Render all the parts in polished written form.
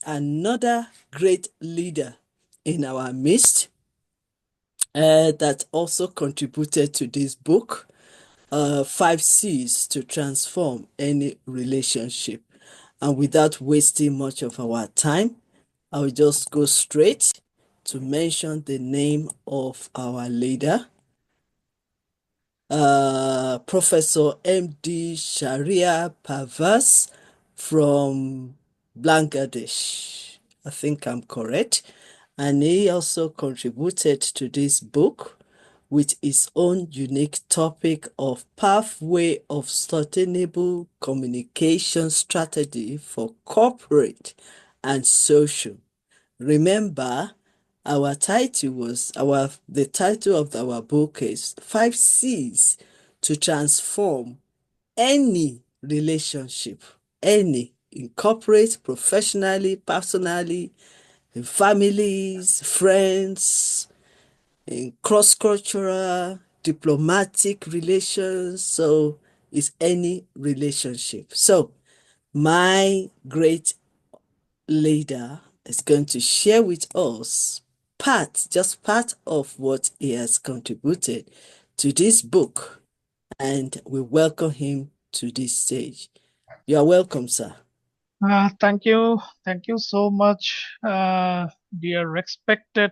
another great leader in our midst that also contributed to this book, Five C's to Transform Any Relationship. And without wasting much of our time, I will just go straight to mention the name of our leader, Professor M.D. Shahriar Pervaz from Bangladesh. I think I'm correct. And he also contributed to this book with his own unique topic of pathway of sustainable communication strategy for corporate and social. Remember, the title of our book is Five C's to Transform Any Relationship, any, in corporate, professionally, personally, in families, friends, in cross-cultural, diplomatic relations. So it's any relationship. So my great leader is going to share with us just part of what he has contributed to this book, and we welcome him to this stage. You are welcome, sir. Thank you. Thank you so much, dear respected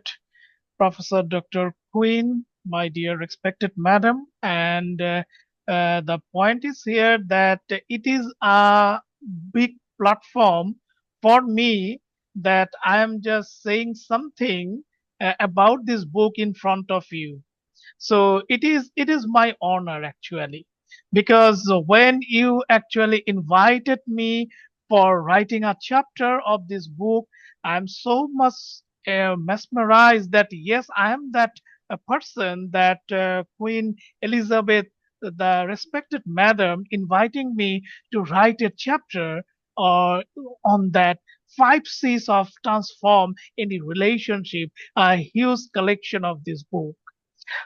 Professor Dr. Queen, my dear respected madam. And the point is here that it is a big platform for me that I am just saying something about this book in front of you. So it is my honor actually, because when you actually invited me for writing a chapter of this book, I'm so much mesmerized that yes, I am that person that Queen Elizabeth, the respected madam, inviting me to write a chapter uh, on that five C's of transform any relationship, a huge collection of this book.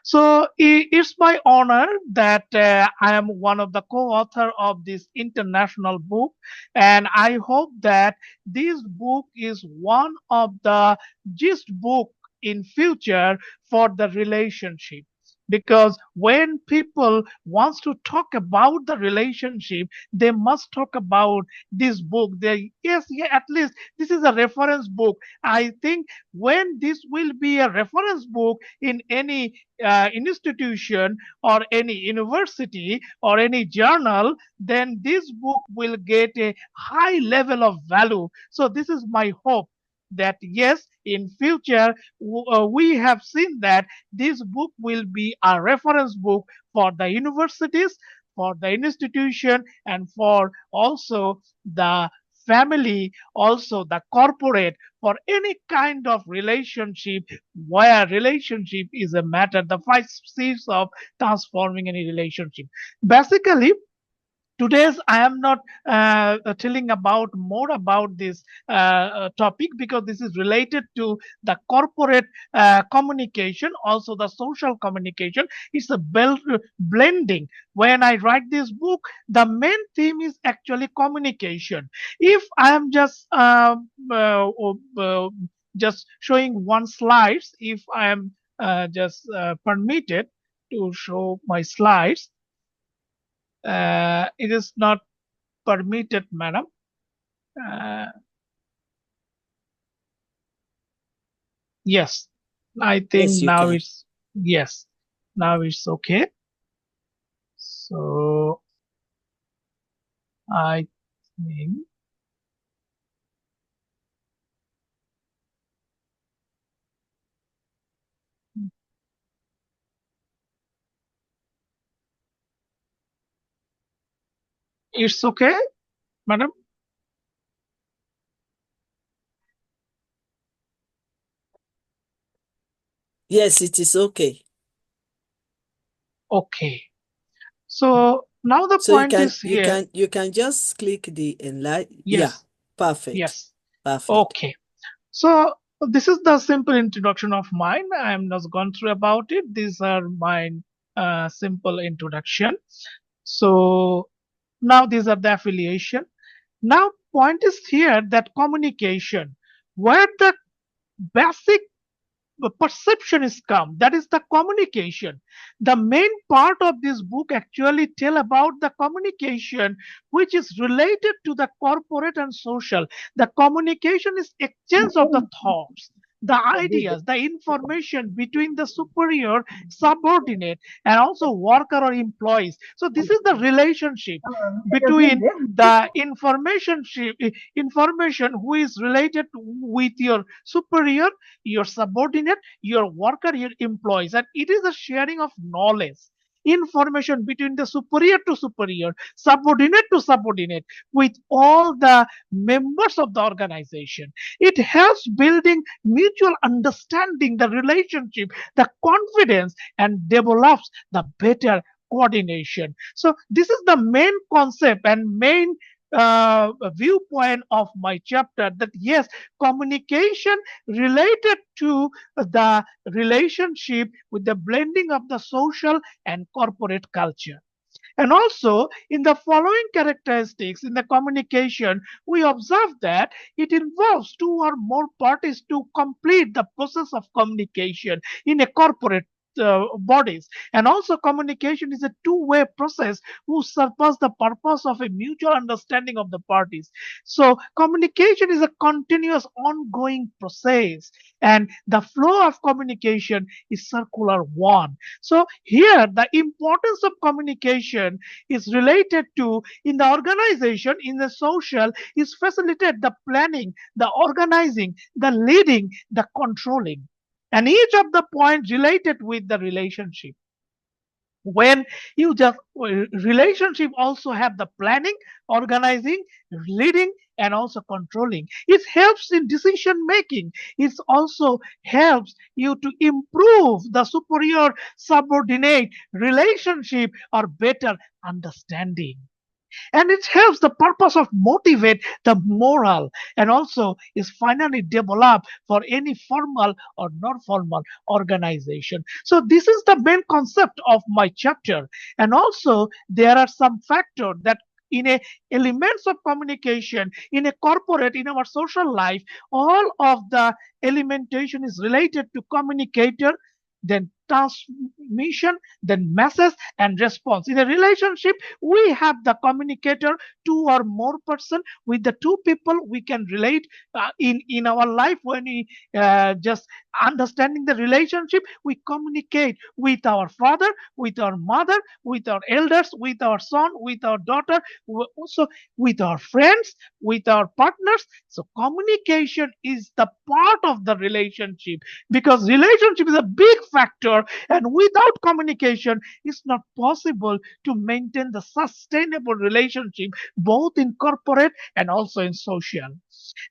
So it's my honor that I am one of the co-author of this international book, and I hope that this book is one of the gist book in future for the relationship. Because when people wants to talk about the relationship, they must talk about this book. They yes, yeah, at least this is a reference book. I think when this will be a reference book in any institution or any university or any journal, then this book will get a high level of value. So this is my hope that yes, in future we have seen that this book will be a reference book for the universities, for the institution, and for also the family, also the corporate, for any kind of relationship where relationship is a matter, the five C's of transforming any relationship. Basically, today's I am not telling about more about this topic, because this is related to the corporate communication, also the social communication. It's a blending. When I write this book, the main theme is actually communication. If I am just showing one slides, if I am just permitted to show my slides, it is not permitted, madam. Uh, yes, I think Yes, you now can. it's yes, now it's okay. So I think it's okay, madam. Yes, it is okay. Okay. So now the So you point can is you here. can you can just click the enlarge. Yeah, Yes, perfect. yes. Perfect. Okay. So this is the simple introduction of mine. I am not gone through about it. These are my simple introduction. So now these are the affiliation. Now point is here that communication, where the basic perception is come, that is the communication. The main part of this book actually tell about the communication which is related to the corporate and social. The communication is exchange of the thoughts, the ideas, the information between the superior, subordinate, and also worker or employees. So this is the relationship between the information who is related with your superior, your subordinate, your worker, your employees. And it is a sharing of knowledge, information between the superior to superior, subordinate to subordinate, with all the members of the organization. It helps building mutual understanding, the relationship, the confidence, and develops the better coordination. So this is the main concept and main viewpoint of my chapter, that yes, communication related to the relationship with the blending of the social and corporate culture. And also, in the following characteristics in the communication, we observe that it involves two or more parties to complete the process of communication in a corporate bodies. And also, communication is a two-way process who serves the purpose of a mutual understanding of the parties. So, communication is a continuous, ongoing process, and the flow of communication is circular one. So here the importance of communication is related to, in the organization, in the social, is facilitate the planning, the organizing, the leading, the controlling. And each of the points related with the relationship, when you just relationship also have the planning, organizing, leading, and also controlling. It helps in decision making. It also helps you to improve the superior subordinate relationship or better understanding. And it helps the purpose of motivate the moral, and also is finally developed for any formal or non-formal organization. So this is the main concept of my chapter. And also there are some factors that in a elements of communication in a corporate, in our social life, all of the elementation is related to communicator, then transmission, then message and response. In a relationship, we have the communicator, two or more person. With the two people we can relate in our life. When we just understanding the relationship, we communicate with our father, with our mother, with our elders, with our son, with our daughter, also with our friends, with our partners. So communication is the part of the relationship, because relationship is a big factor, and without communication it's not possible to maintain the sustainable relationship both in corporate and also in social.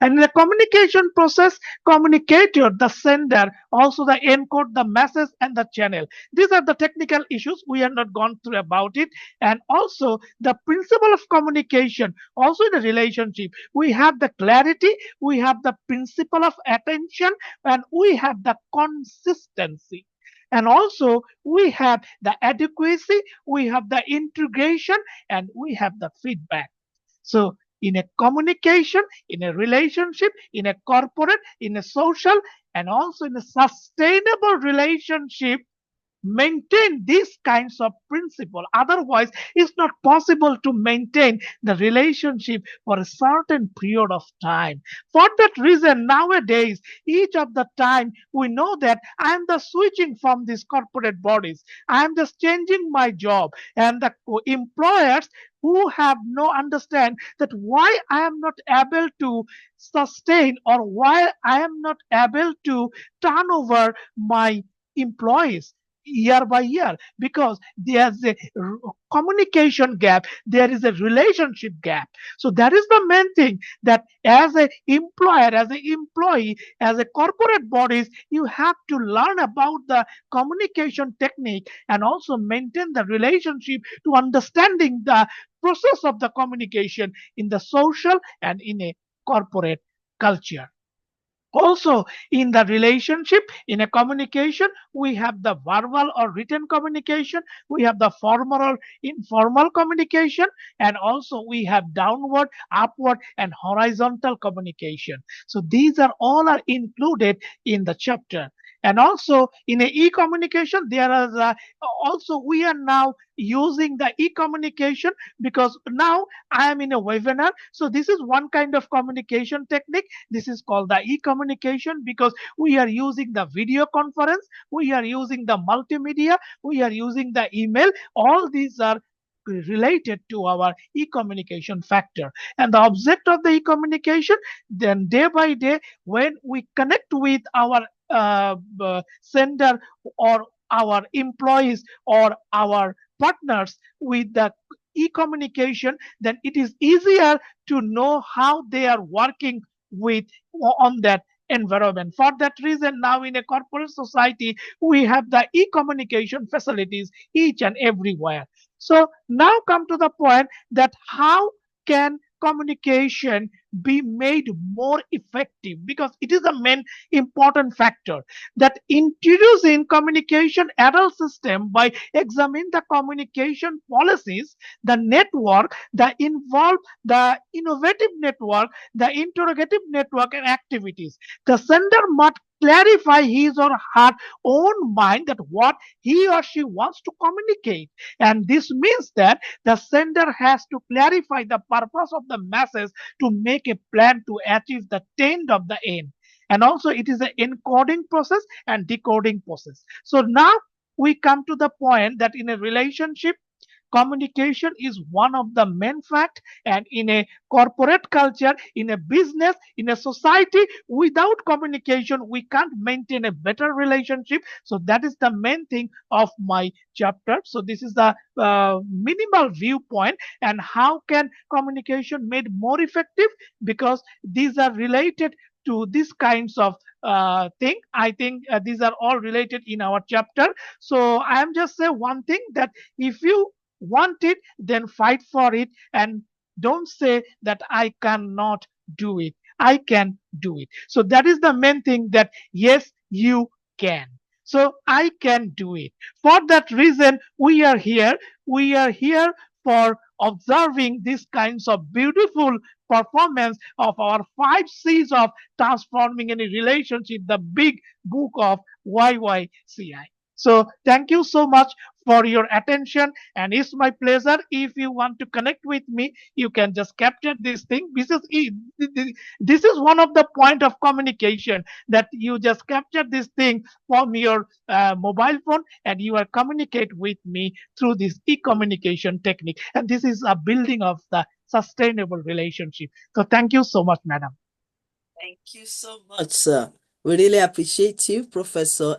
And in the communication process, communicator, the sender, also the encode, the message, and the channel. These are the technical issues. We are not gone through about it. And also the principle of communication, also in a relationship, we have the clarity, we have the principle of attention, and we have the consistency. And also we have the adequacy, we have the integration, and we have the feedback. So in a communication, in a relationship, in a corporate, in a social, and also in a sustainable relationship, maintain these kinds of principle. Otherwise it's not possible to maintain the relationship for a certain period of time. For that reason, nowadays, each of the time, we know that I am the switching from these corporate bodies, I am just changing my job, and the employers who have no understand that why I am not able to sustain, or why I am not able to turn over my employees year by year, because there's a communication gap, there is a relationship gap. So that is the main thing, that as a employer, as an employee, as a corporate bodies, you have to learn about the communication technique and also maintain the relationship to understanding the process of the communication in the social and in a corporate culture. Also, in the relationship, in a communication, we have the verbal or written communication, we have the formal or informal communication, and also we have downward, upward, and horizontal communication. So these are all are included in the chapter. And also in a e-communication, there is also we are now using the e-communication, because now I am in a webinar. So this is one kind of communication technique. This is called the e-communication, because we are using the video conference, we are using the multimedia, we are using the email. All these are related to our e-communication factor. And the object of the e-communication, then day by day, when we connect with our sender, or our employees, or our partners with the e-communication, then it is easier to know how they are working with on that environment. For that reason, now in a corporate society, we have the e-communication facilities each and everywhere. So now come to the point that how can communication be made more effective, because it is the main important factor. That introducing communication adult system by examine the communication policies, the network, the involved, the innovative network, the interrogative network and activities. The sender must clarify his or her own mind that what he or she wants to communicate. And this means that the sender has to clarify the purpose of the message to make a plan to achieve the end of the end. And also it is an encoding process and decoding process. So now we come to the point that in a relationship, communication is one of the main fact. And in a corporate culture, in a business, in a society, without communication we can't maintain a better relationship. So that is the main thing of my chapter. So this is the minimal viewpoint. And how can communication made more effective, because these are related to these kinds of thing. I think these are all related in our chapter. So I am just say one thing, that if you want it, then fight for it, and don't say that I cannot do it. I can do it. So that is the main thing, that yes, you can. So I can do it. For that reason, we are here. We are here for observing these kinds of beautiful performance of our 5 C's of transforming any relationship, the big book of YYCI. So thank you so much for your attention, and it's my pleasure. If you want to connect with me, you can just capture this thing. This is one of the point of communication, that you just capture this thing from your mobile phone, and you are communicate with me through this e-communication technique. And this is a building of the sustainable relationship. So thank you so much, madam. Thank you so much, sir. We really appreciate you, Professor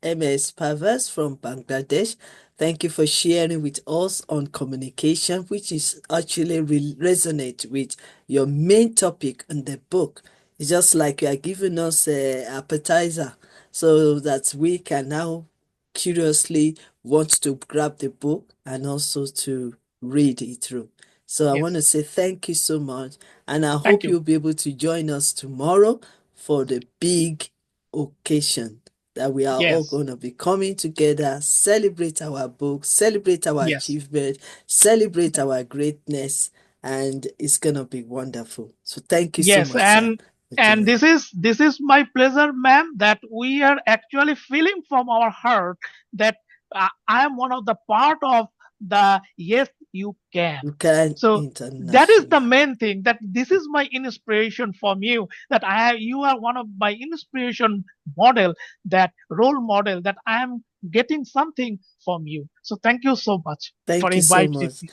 M.S. Pervaz from Bangladesh. Thank you for sharing with us on communication, which is actually resonate with your main topic in the book. It's just like you are giving us a appetizer so that we can now curiously want to grab the book and also to read it through. So I want Yes. to say thank you so much, and I Thank hope you. you'll be able to join us tomorrow for the big occasion that we are all Yes. going to be coming together, celebrate our book, celebrate our Yes. achievement, celebrate our greatness, and it's going to be wonderful. So thank you so Yes, much, sir, for and joining. this is my pleasure, ma'am, that we are actually feeling from our heart that I am one of the part of the yes you can. You can So that is the international. main thing, that this is my inspiration from you, that you are one of my inspiration model, that role model, that I am getting something from you. So thank you so much for Thank you so inviting much. me.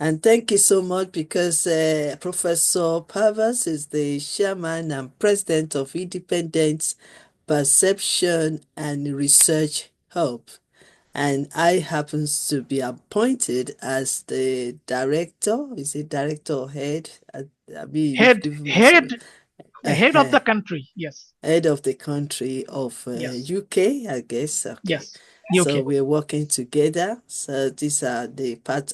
And thank you so much because Professor Pervaz is the chairman and president of Independent Perception and Research Hub. And I happens to be appointed as the director. Is it director or head? I mean, you've Head given me head some head of the country. Yes. head of the country of Yes. UK, I guess. Okay. Yes. So UK. we're working together. So these are the part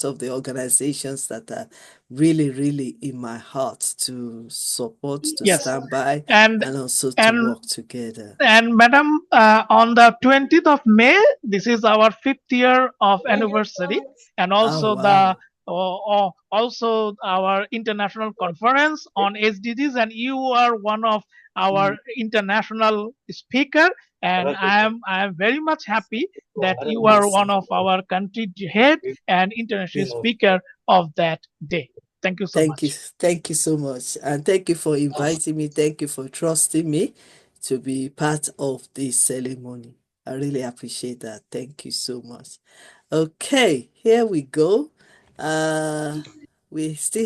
of the organizations that are really, really in my heart to support, to Yes, stand by, and and also to and work together. and madam, on the 20th of May, this is our fifth year of anniversary, and Oh, also the wow. also our international conference on SDGs, and you are one of our international speaker, and I am very much happy that you are Yes, sir. one of our country head and international speaker of that day. Thank you so Thank you. much. Thank you so much. And thank you for inviting me. Thank you for trusting me to be part of this ceremony. I really appreciate that. Thank you so much. Okay, here we go. We still